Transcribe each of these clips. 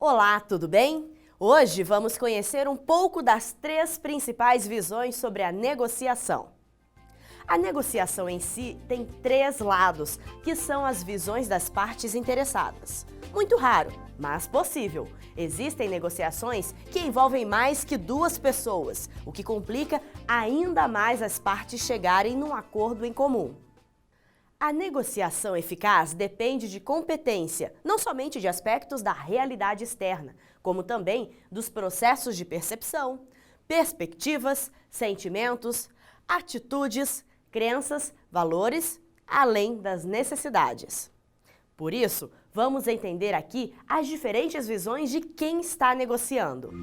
Olá, tudo bem? Hoje vamos conhecer um pouco das três principais visões sobre a negociação. A negociação em si tem três lados, que são as visões das partes interessadas. Muito raro, mas possível. Existem negociações que envolvem mais que duas pessoas, o que complica ainda mais as partes chegarem num acordo em comum. A negociação eficaz depende de competência, não somente de aspectos da realidade externa, como também dos processos de percepção, perspectivas, sentimentos, atitudes, crenças, valores, além das necessidades. Por isso, vamos entender aqui as diferentes visões de quem está negociando.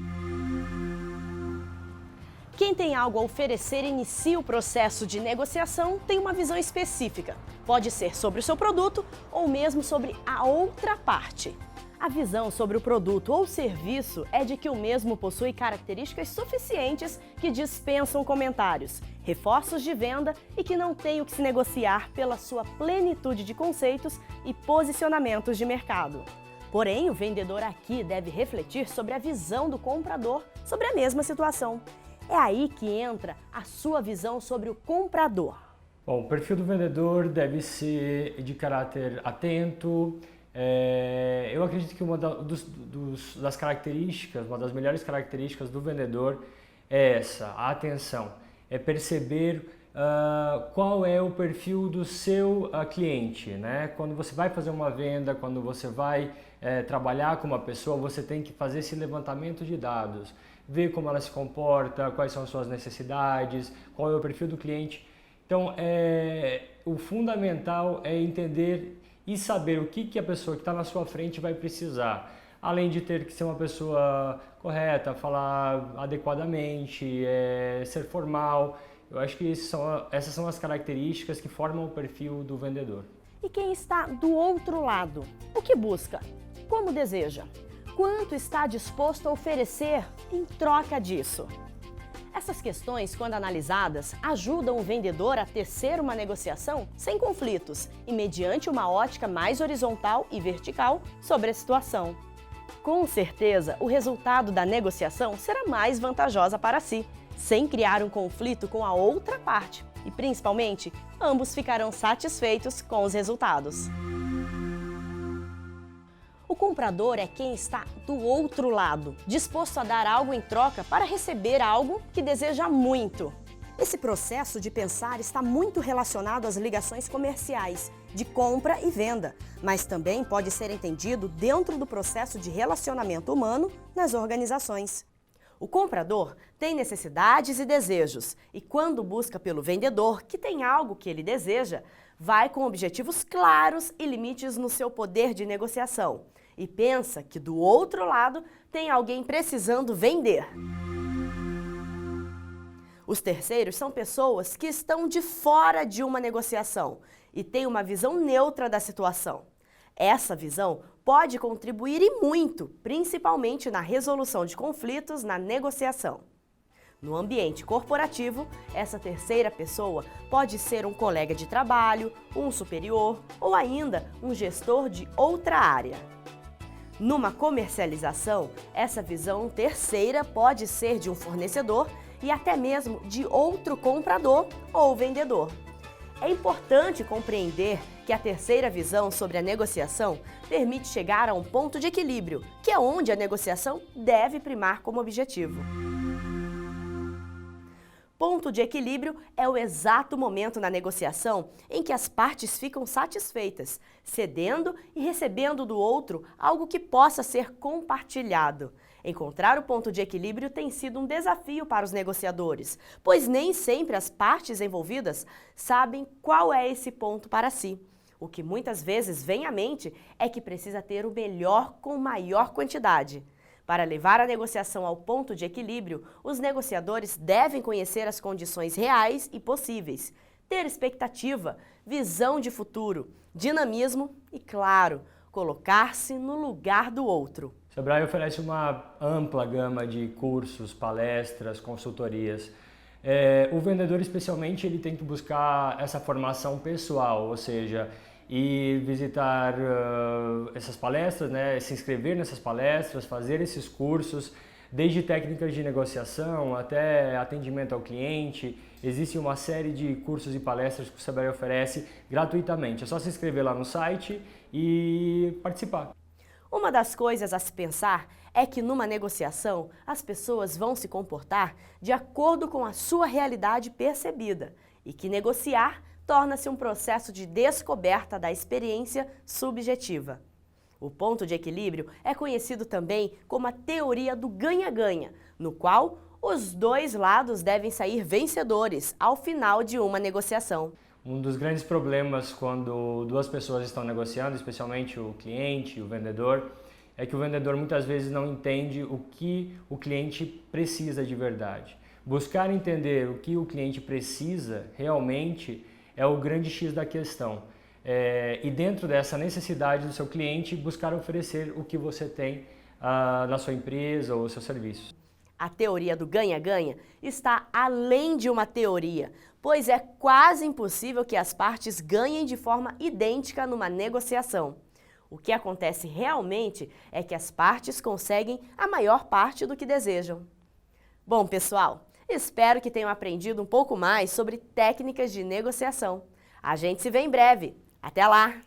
Quem tem algo a oferecer e inicia o processo de negociação tem uma visão específica. Pode ser sobre o seu produto ou mesmo sobre a outra parte. A visão sobre o produto ou serviço é de que o mesmo possui características suficientes que dispensam comentários, reforços de venda e que não tem o que se negociar pela sua plenitude de conceitos e posicionamentos de mercado. Porém, o vendedor aqui deve refletir sobre a visão do comprador sobre a mesma situação. É aí que entra a sua visão sobre o comprador. Bom, o perfil do vendedor deve ser de caráter atento. Eu acredito que uma das características, uma das melhores características do vendedor é essa, a atenção. É perceber qual é o perfil do seu cliente, né? Quando você vai fazer uma venda, quando você vai trabalhar com uma pessoa, você tem que fazer esse levantamento de dados, ver como ela se comporta, quais são as suas necessidades, qual é o perfil do cliente. Então, o fundamental é entender e saber o que a pessoa que está na sua frente vai precisar. Além de ter que ser uma pessoa correta, falar adequadamente, ser formal. Eu acho que essas são as características que formam o perfil do vendedor. E quem está do outro lado? O que busca? Como deseja? Quanto está disposto a oferecer em troca disso? Essas questões, quando analisadas, ajudam o vendedor a tecer uma negociação sem conflitos e mediante uma ótica mais horizontal e vertical sobre a situação. Com certeza, o resultado da negociação será mais vantajosa para si, sem criar um conflito com a outra parte e, principalmente, ambos ficarão satisfeitos com os resultados. O comprador é quem está do outro lado, disposto a dar algo em troca para receber algo que deseja muito. Esse processo de pensar está muito relacionado às ligações comerciais, de compra e venda, mas também pode ser entendido dentro do processo de relacionamento humano nas organizações. O comprador tem necessidades e desejos, e quando busca pelo vendedor, que tem algo que ele deseja, vai com objetivos claros e limites no seu poder de negociação. E pensa que do outro lado tem alguém precisando vender. Os terceiros são pessoas que estão de fora de uma negociação e têm uma visão neutra da situação. Essa visão pode contribuir e muito, principalmente na resolução de conflitos na negociação. No ambiente corporativo, essa terceira pessoa pode ser um colega de trabalho, um superior ou ainda um gestor de outra área. Numa comercialização, essa visão terceira pode ser de um fornecedor e até mesmo de outro comprador ou vendedor. É importante compreender que a terceira visão sobre a negociação permite chegar a um ponto de equilíbrio, que é onde a negociação deve primar como objetivo. Ponto de equilíbrio é o exato momento na negociação em que as partes ficam satisfeitas, cedendo e recebendo do outro algo que possa ser compartilhado. Encontrar o ponto de equilíbrio tem sido um desafio para os negociadores, pois nem sempre as partes envolvidas sabem qual é esse ponto para si. O que muitas vezes vem à mente é que precisa ter o melhor com maior quantidade. Para levar a negociação ao ponto de equilíbrio, os negociadores devem conhecer as condições reais e possíveis, ter expectativa, visão de futuro, dinamismo e, claro, colocar-se no lugar do outro. O Sebrae oferece uma ampla gama de cursos, palestras, consultorias. O vendedor, especialmente, ele tem que buscar essa formação pessoal, ou seja, e visitar essas palestras, né, se inscrever nessas palestras, fazer esses cursos, desde técnicas de negociação até atendimento ao cliente. Existe uma série de cursos e palestras que o Sebrae oferece gratuitamente. É só se inscrever lá no site e participar. Uma das coisas a se pensar é que numa negociação as pessoas vão se comportar de acordo com a sua realidade percebida e que negociar torna-se um processo de descoberta da experiência subjetiva. O ponto de equilíbrio é conhecido também como a teoria do ganha-ganha, no qual os dois lados devem sair vencedores ao final de uma negociação. Um dos grandes problemas quando duas pessoas estão negociando, especialmente o cliente e o vendedor, é que o vendedor muitas vezes não entende o que o cliente precisa de verdade. Buscar entender o que o cliente precisa realmente é o grande X da questão. E dentro dessa necessidade do seu cliente, buscar oferecer o que você tem na sua empresa ou seu serviço. A teoria do ganha-ganha está além de uma teoria, pois é quase impossível que as partes ganhem de forma idêntica numa negociação. O que acontece realmente é que as partes conseguem a maior parte do que desejam. Bom, pessoal, espero que tenham aprendido um pouco mais sobre técnicas de negociação. A gente se vê em breve. Até lá!